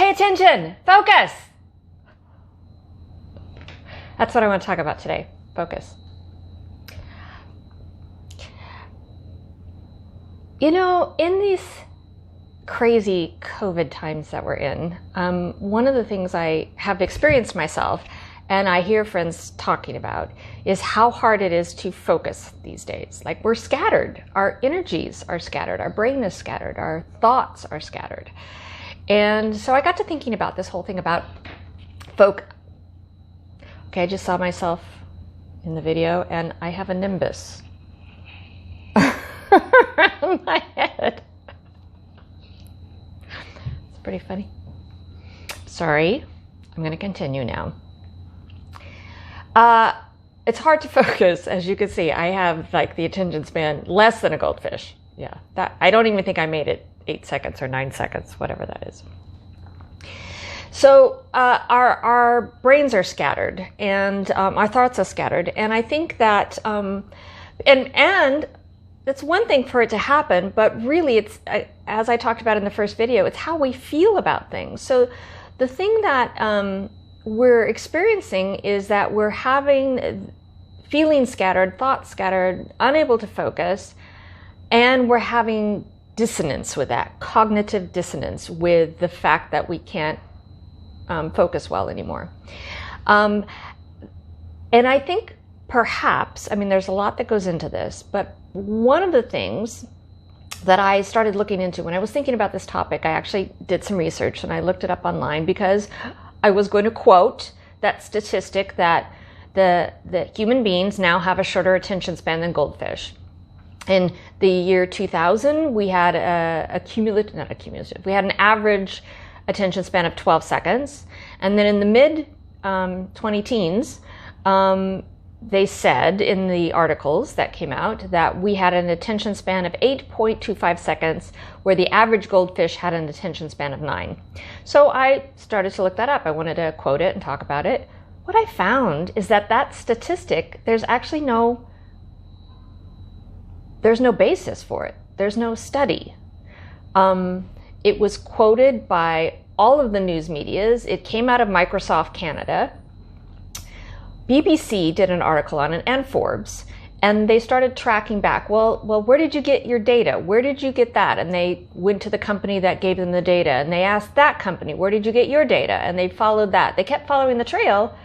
Pay attention. Focus. That's what I want to talk about today. Focus. You know, in these crazy COVID times that we're in, one of the things I have experienced myself and I hear friends talking about is how hard it is to focus these days. Like, we're scattered. Our energies are scattered. Our brain is scattered. Our thoughts are scattered. And so I got to thinking about this whole thing about focus. Okay, I just saw myself in the video and I have a nimbus around my head. It's pretty funny. Sorry, I'm going to continue now. It's hard to focus, as you can see. I have like the attention span less than a goldfish. Yeah, that I don't even think I made it 8 seconds or 9 seconds, whatever that is. So our brains are scattered, and our thoughts are scattered. And I think that and it's one thing for it to happen, but really it's, as I talked about in the first video, it's how we feel about things. So the thing that we're experiencing is that we're having feelings scattered, thoughts scattered, unable to focus, and we're having dissonance with that, cognitive dissonance with the fact that we can't focus well anymore. And I think perhaps, I mean, there's a lot that goes into this, but one of the things that I started looking into when I was thinking about this topic, I actually did some research and I looked it up online because I was going to quote that statistic that the human beings now have a shorter attention span than goldfish. In the year 2000, we had we had an average attention span of 12 seconds. And then in the mid 20-teens, they said in the articles that came out that we had an attention span of 8.25 seconds, where the average goldfish had an attention span of 9. So I started to look that up. I wanted to quote it and talk about it. What I found is that statistic, there's no basis for it. There's no study. It was quoted by all of the news medias. It came out of Microsoft Canada. BBC did an article on it, and Forbes, and they started tracking back. Well, where did you get your data? Where did you get that? And they went to the company that gave them the data, and they asked that company, where did you get your data? And they followed that. They kept following the trail,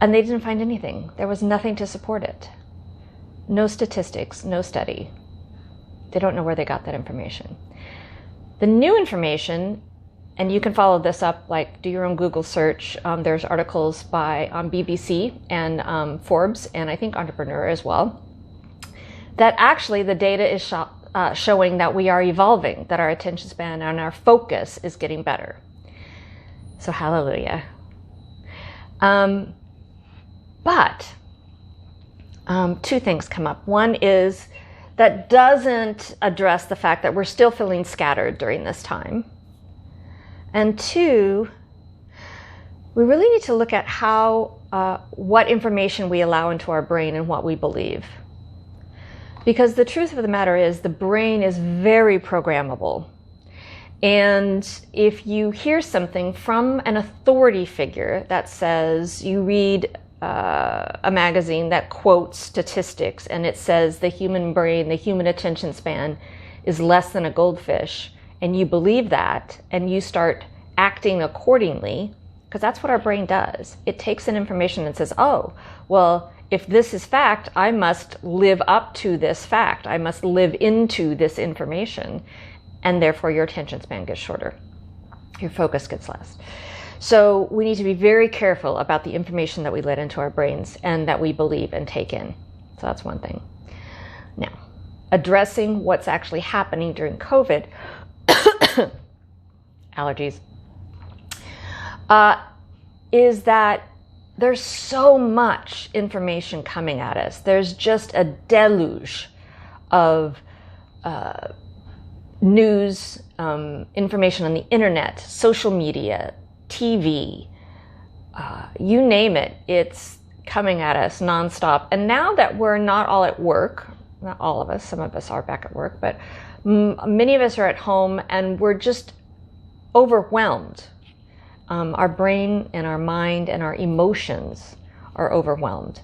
and they didn't find anything. There was nothing to support it. No statistics, no study. They don't know where they got that information. The new information, and you can follow this up, like do your own Google search. There's articles by BBC and Forbes, and I think Entrepreneur as well, that actually the data is showing that we are evolving, that our attention span and our focus is getting better. So hallelujah. But two things come up. One is that doesn't address the fact that we're still feeling scattered during this time. And two, we really need to look at what information we allow into our brain and what we believe. Because the truth of the matter is the brain is very programmable. And if you hear something from an authority figure that says, you read a magazine that quotes statistics and it says the human brain, the human attention span is less than a goldfish, and you believe that and you start acting accordingly, because that's what our brain does. It takes in information and says, oh, well, if this is fact, I must live up to this fact. I must live into this information, and therefore your attention span gets shorter. Your focus gets less. So we need to be very careful about the information that we let into our brains and that we believe and take in. So that's one thing. Now, addressing what's actually happening during COVID, allergies, is that there's so much information coming at us. There's just a deluge of news, information on the internet, social media, TV, you name it, it's coming at us nonstop. And now that we're not all at work, not all of us, some of us are back at work, but many of us are at home, and we're just overwhelmed. Our brain and our mind and our emotions are overwhelmed.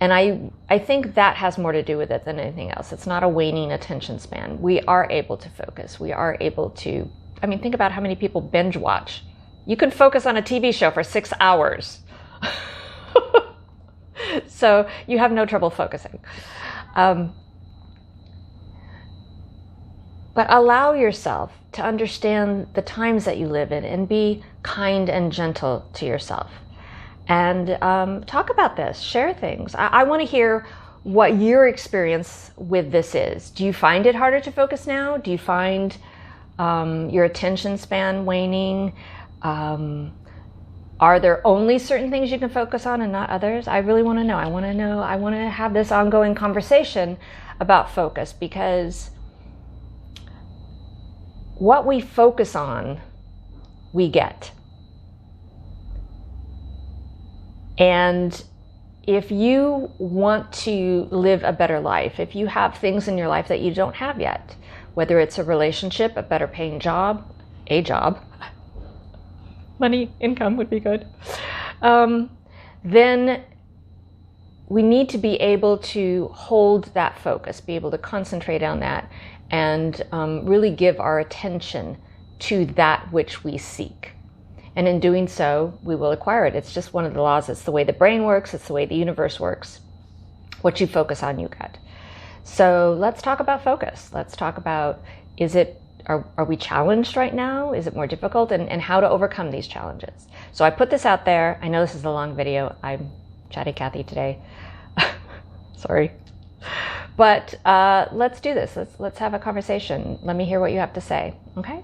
And I think that has more to do with it than anything else. It's not a waning attention span. We are able to focus. We are able to, I mean, think about how many people binge watch. You can focus on a TV show for 6 hours. So you have no trouble focusing. But allow yourself to understand the times that you live in and be kind and gentle to yourself. And talk about this, share things. I want to hear what your experience with this is. Do you find it harder to focus now? Do you find your attention span waning? Are there only certain things you can focus on and not others? I really want to know. I want to have this ongoing conversation about focus, because what we focus on, we get. And if you want to live a better life, if you have things in your life that you don't have yet, whether it's a relationship, a better paying job, money, income would be good, then we need to be able to hold that focus, be able to concentrate on that, and really give our attention to that which we seek. And in doing so, we will acquire it. It's just one of the laws. It's the way the brain works. It's the way the universe works. What you focus on, you get. So let's talk about focus. Let's talk about, are we challenged right now? Is it more difficult? And how to overcome these challenges. So I put this out there. I know this is a long video. I'm Chatty Cathy today. Sorry. But let's do this. Let's have a conversation. Let me hear what you have to say. Okay?